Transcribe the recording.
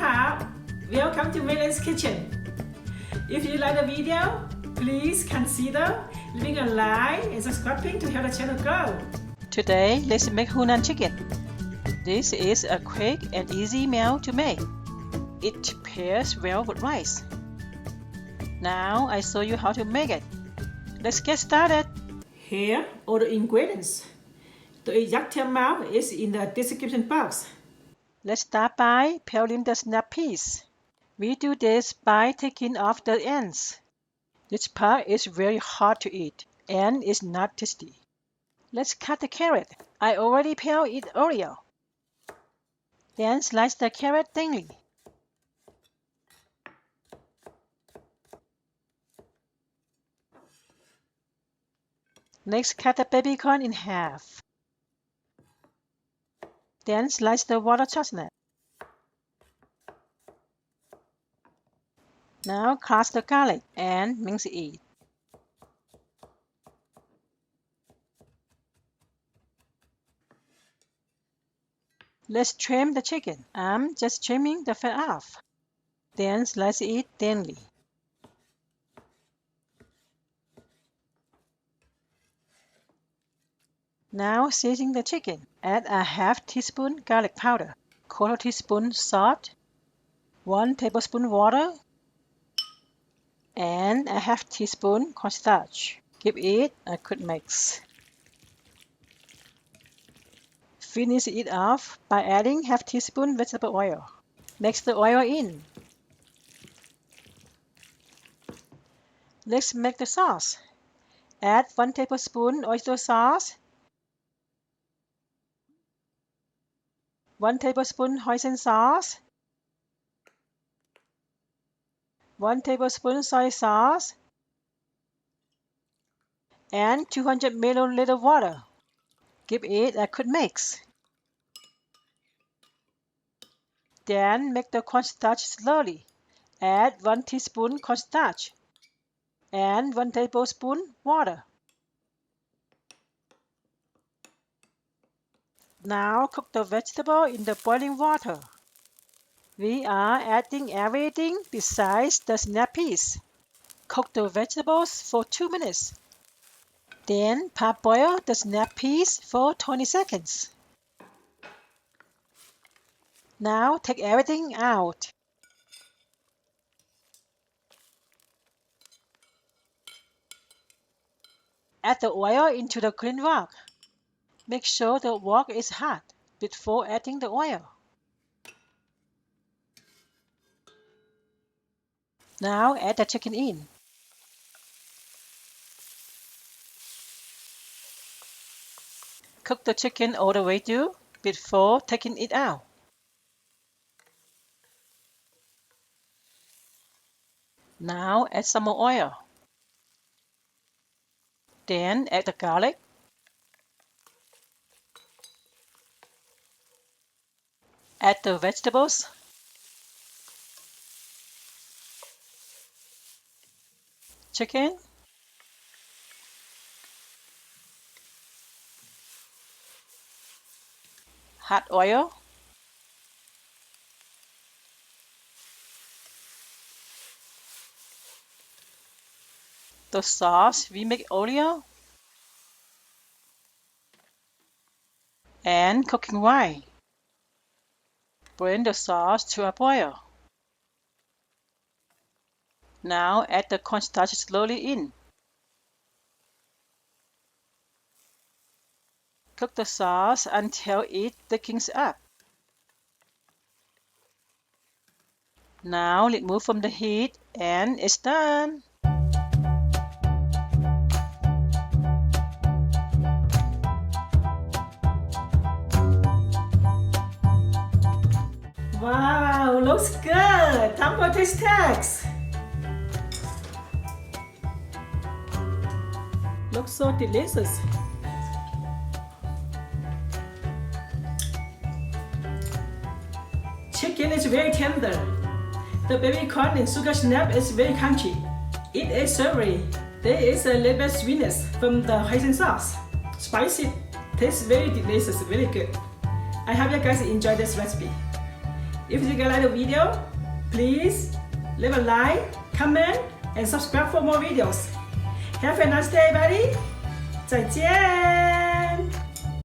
好 Welcome to Lian's Kitchen. If you like the video, please consider leaving a like and subscribing to help the channel grow. Today, let's make Hunan chicken. This is a quick and easy meal to make. It pairs well with rice. Now I show you how to make it. Let's get started. Here are the ingredients. The exact amount is in the description box. Let's start by peeling the snap peas. We do this by taking off the ends. This part is very hard to eat and is not tasty. Let's cut the carrot. I already peeled it earlier. Then slice the carrot thinly. Next, cut the baby corn in half. Then slice the water chestnut. Now crush the garlic and mince it. Let's trim the chicken. I'm just trimming the fat off. Then slice it thinly. Now seasoning the chicken. Add a half teaspoon garlic powder, quarter teaspoon salt, 1 tablespoon water, and a half teaspoon cornstarch. Give it a good mix. Finish it off by adding half teaspoon vegetable oil. Mix the oil in. Let's make the sauce. Add 1 tablespoon oyster sauce, 1 tablespoon Hoisin Sauce, 1 tablespoon soy sauce, and 200 ml water. Give it a good mix. Then make the cornstarch slurry. Add 1 teaspoon cornstarch and 1 tablespoon water. Now cook the vegetable in the boiling water. We are adding everything besides the snap peas. Cook the vegetables for 2 minutes. Then parboil the snap peas for 20 seconds. Now take everything out. Add the oil into the clean wok. Make sure the wok is hot before adding the oil. Now add the chicken in. Cook the chicken all the way through before taking it out. Now add some more oil. Then add the garlic. Add the vegetables. Chicken. Hot oil. The sauce we make earlier. And cooking wine. Bring the sauce to a boil. Now add the cornstarch slowly in. Cook the sauce until it thickens up. Now remove from the heat and it's done. Wow, looks good. Time for taste test. Looks so delicious. Chicken is very tender. The baby corn and sugar snap is very crunchy. It is savory. There is a little bit sweetness from the Hoisin sauce. Spicy. Tastes very delicious, very good. I hope you guys enjoy this recipe. If you like the video, please leave a like, comment, and subscribe for more videos. Have a nice day, buddy. 再见。